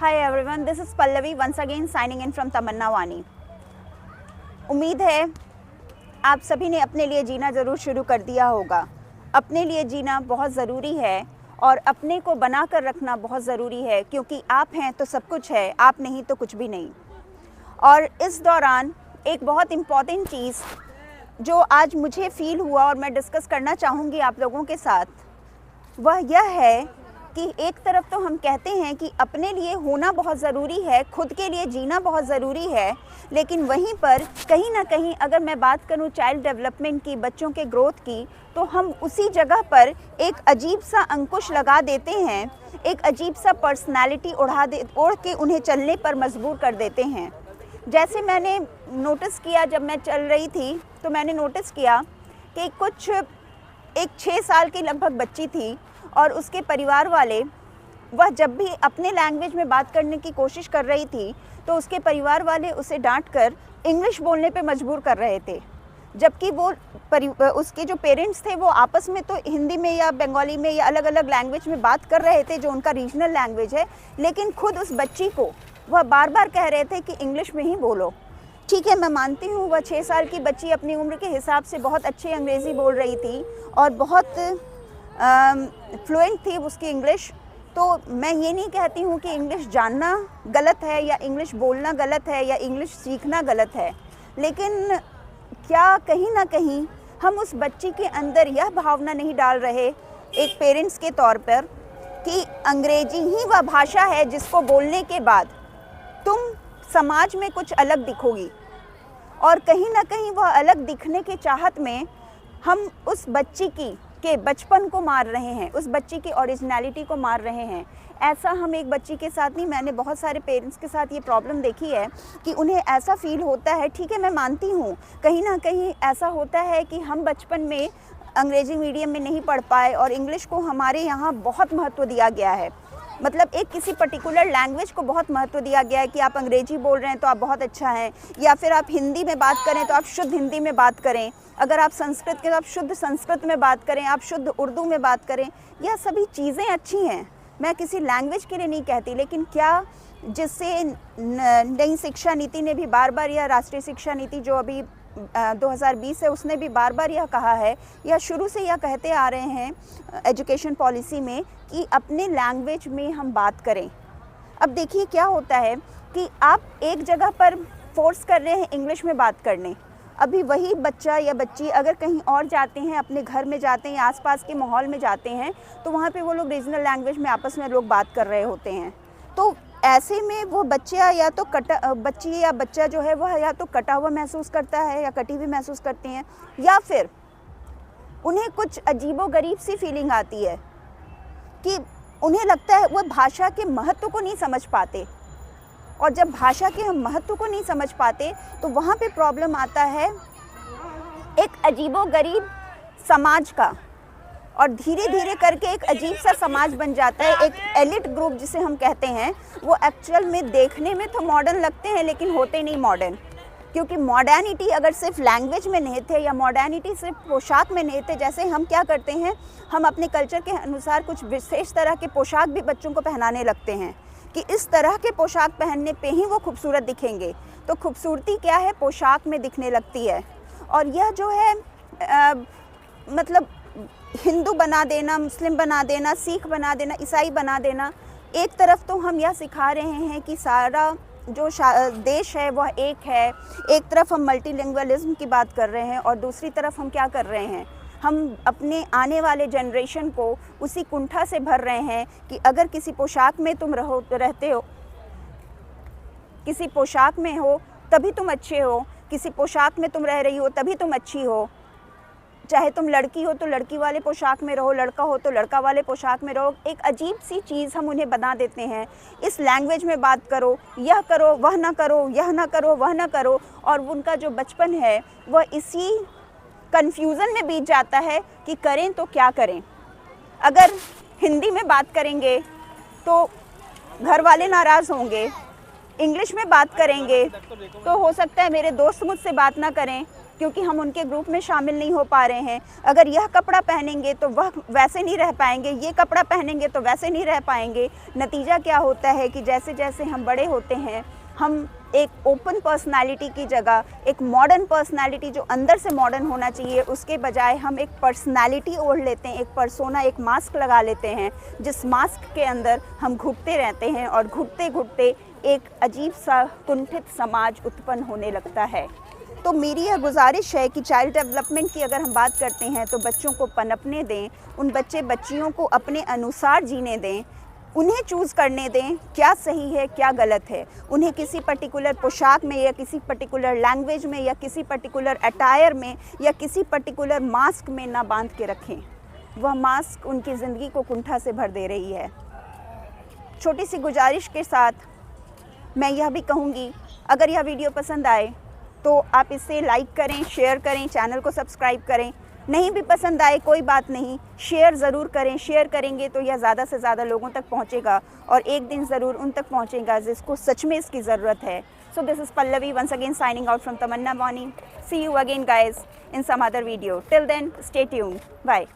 Hi everyone, this is Pallavi once again signing in from तमन्ना वानी। उम्मीद है आप सभी ने अपने लिए जीना ज़रूर शुरू कर दिया होगा। अपने लिए जीना बहुत ज़रूरी है और अपने को बना कर रखना बहुत ज़रूरी है, क्योंकि आप हैं तो सब कुछ है, आप नहीं तो कुछ भी नहीं। और इस दौरान एक बहुत इम्पॉर्टेंट चीज़ जो आज मुझे फ़ील हुआ और मैं डिस्कस करना चाहूँगी आप लोगों के साथ, वह यह है कि एक तरफ तो हम कहते हैं कि अपने लिए होना बहुत ज़रूरी है, खुद के लिए जीना बहुत ज़रूरी है, लेकिन वहीं पर कहीं ना कहीं अगर मैं बात करूं चाइल्ड डेवलपमेंट की, बच्चों के ग्रोथ की, तो हम उसी जगह पर एक अजीब सा अंकुश लगा देते हैं, एक अजीब सा पर्सनालिटी ओढ़ के उन्हें चलने पर मजबूर कर देते हैं। जैसे मैंने नोटिस किया, जब मैं चल रही थी तो मैंने नोटिस किया कि एक 6 साल की लगभग बच्ची थी और उसके परिवार वाले, वह जब भी अपने लैंग्वेज में बात करने की कोशिश कर रही थी तो उसके परिवार वाले उसे डांटकर इंग्लिश बोलने पे मजबूर कर रहे थे, जबकि उसके जो पेरेंट्स थे वो आपस में तो हिंदी में या बंगाली में या अलग अलग लैंग्वेज में बात कर रहे थे जो उनका रीजनल लैंग्वेज है, लेकिन खुद उस बच्ची को वह बार बार कह रहे थे कि इंग्लिश में ही बोलो। ठीक है, मैं मानती हूँ वह 6 साल की बच्ची अपनी उम्र के हिसाब से बहुत अच्छी अंग्रेज़ी बोल रही थी और बहुत फ्लुएंट थी उसकी इंग्लिश। तो मैं ये नहीं कहती हूँ कि इंग्लिश जानना गलत है या इंग्लिश बोलना गलत है या इंग्लिश सीखना गलत है, लेकिन क्या कहीं ना कहीं हम उस बच्ची के अंदर यह भावना नहीं डाल रहे एक पेरेंट्स के तौर पर कि अंग्रेजी ही वह भाषा है जिसको बोलने के बाद तुम समाज में कुछ अलग दिखोगी, और कहीं ना कहीं वह अलग दिखने के चाहत में हम उस बच्ची के बचपन को मार रहे हैं, उस बच्ची की ओरिजिनलिटी को मार रहे हैं। ऐसा हम एक बच्ची के साथ नहीं, मैंने बहुत सारे पेरेंट्स के साथ ये प्रॉब्लम देखी है कि उन्हें ऐसा फील होता है। ठीक है, मैं मानती हूँ कहीं ना कहीं ऐसा होता है कि हम बचपन में अंग्रेजी मीडियम में नहीं पढ़ पाए और इंग्लिश को हमारे यहाँ बहुत महत्व दिया गया है, मतलब एक किसी पर्टिकुलर लैंग्वेज को बहुत महत्व दिया गया है कि आप अंग्रेजी बोल रहे हैं तो आप बहुत अच्छा हैं, या फिर आप हिंदी में बात करें तो आप शुद्ध हिंदी में बात करें, अगर आप संस्कृत के तो आप शुद्ध संस्कृत में बात करें, आप शुद्ध उर्दू में बात करें। यह सभी चीज़ें अच्छी हैं, मैं किसी लैंग्वेज के लिए नहीं कहती, लेकिन क्या जिससे नई शिक्षा नीति ने भी बार बार, या राष्ट्रीय शिक्षा नीति जो अभी 2020 है उसने भी बार बार यह कहा है, या शुरू से यह कहते आ रहे हैं एजुकेशन पॉलिसी में कि अपने लैंग्वेज में हम बात करें। अब देखिए क्या होता है कि आप एक जगह पर फोर्स कर रहे हैं इंग्लिश में बात करने, अभी वही बच्चा या बच्ची अगर कहीं और जाते हैं, अपने घर में जाते हैं या आसपास के माहौल में जाते हैं, तो वहाँ पे वो लोग रीजनल लैंग्वेज में आपस में लोग बात कर रहे होते हैं। तो ऐसे में वो बच्चा या तो बच्ची या बच्चा जो है वह या तो कटा हुआ महसूस करता है या कटी हुई महसूस करती हैं, या फिर उन्हें कुछ अजीबोगरीब सी फीलिंग आती है कि उन्हें लगता है वह भाषा के महत्व को नहीं समझ पाते, और जब भाषा के हम महत्व को नहीं समझ पाते तो वहाँ पे प्रॉब्लम आता है एक अजीबोगरीब समाज का, और धीरे धीरे करके एक अजीब सा समाज बन जाता है, एक एलिट ग्रुप जिसे हम कहते हैं। वो एक्चुअल में देखने में तो मॉडर्न लगते हैं लेकिन होते नहीं मॉडर्न, क्योंकि मॉडर्निटी अगर सिर्फ लैंग्वेज में नहीं थे या मॉडर्निटी सिर्फ पोशाक में नहीं थे, जैसे हम क्या करते हैं, हम अपने कल्चर के अनुसार कुछ विशेष तरह के पोशाक भी बच्चों को पहनाने लगते हैं कि इस तरह के पोशाक पहनने पे ही वो खूबसूरत दिखेंगे। तो खूबसूरती क्या है, पोशाक में दिखने लगती है। और यह जो है मतलब हिंदू बना देना, मुस्लिम बना देना, सिख बना देना, ईसाई बना देना, एक तरफ तो हम यह सिखा रहे हैं कि सारा जो देश है वह एक है, एक तरफ हम मल्टीलिंगुअलिज्म की बात कर रहे हैं और दूसरी तरफ हम क्या कर रहे हैं, हम अपने आने वाले जनरेशन को उसी कुंठा से भर रहे हैं कि अगर किसी पोशाक में तुम रहते हो, किसी पोशाक में हो तभी तुम अच्छे हो, किसी पोशाक में तुम रह रही हो तभी तुम अच्छी हो, चाहे तुम लड़की हो तो लड़की वाले पोशाक में रहो, लड़का हो तो लड़का वाले पोशाक में रहो। एक अजीब सी चीज़ हम उन्हें बना देते हैं, इस लैंग्वेज में बात करो, यह करो, वह ना करो, यह ना करो, वह ना करो, और उनका जो बचपन है वह इसी कन्फ्यूज़न में बीत जाता है कि करें तो क्या करें। अगर हिंदी में बात करेंगे तो घर वाले नाराज़ होंगे, इंग्लिश में बात करेंगे तो हो सकता है मेरे दोस्त मुझसे बात ना करें, क्योंकि हम उनके ग्रुप में शामिल नहीं हो पा रहे हैं। अगर यह कपड़ा पहनेंगे तो वह वैसे नहीं रह पाएंगे, ये कपड़ा पहनेंगे तो वैसे नहीं रह पाएंगे। नतीजा क्या होता है कि जैसे जैसे हम बड़े होते हैं, हम एक ओपन पर्सनालिटी की जगह एक मॉडर्न पर्सनालिटी जो अंदर से मॉडर्न होना चाहिए, उसके बजाय हम एक पर्सनालिटी ओढ़ लेते हैं, एक पर्सोना, एक मास्क लगा लेते हैं, जिस मास्क के अंदर हम घुटते रहते हैं और घुटते घुटते एक अजीब सा कुंठित समाज उत्पन्न होने लगता है। तो मेरी यह गुजारिश है कि चाइल्ड डेवलपमेंट की अगर हम बात करते हैं तो बच्चों को पनपने दें, उन बच्चियों को अपने अनुसार जीने दें, उन्हें चूज़ करने दें क्या सही है क्या गलत है। उन्हें किसी पर्टिकुलर पोशाक में या किसी पर्टिकुलर लैंग्वेज में या किसी पर्टिकुलर अटायर में या किसी पर्टिकुलर मास्क में ना बांध के रखें। वह मास्क उनकी ज़िंदगी को कुंठा से भर दे रही है। छोटी सी गुजारिश के साथ मैं यह भी कहूँगी, अगर यह वीडियो पसंद आए तो आप इसे लाइक करें, शेयर करें, चैनल को सब्सक्राइब करें। नहीं भी पसंद आए कोई बात नहीं, शेयर ज़रूर करें। शेयर करेंगे तो यह ज़्यादा से ज़्यादा लोगों तक पहुंचेगा और एक दिन ज़रूर उन तक पहुंचेगा जिसको सच में इसकी ज़रूरत है। So this is Pallavi once again signing out from Tamanna Wani. See you again guys in some other video. Till then stay tuned. Bye.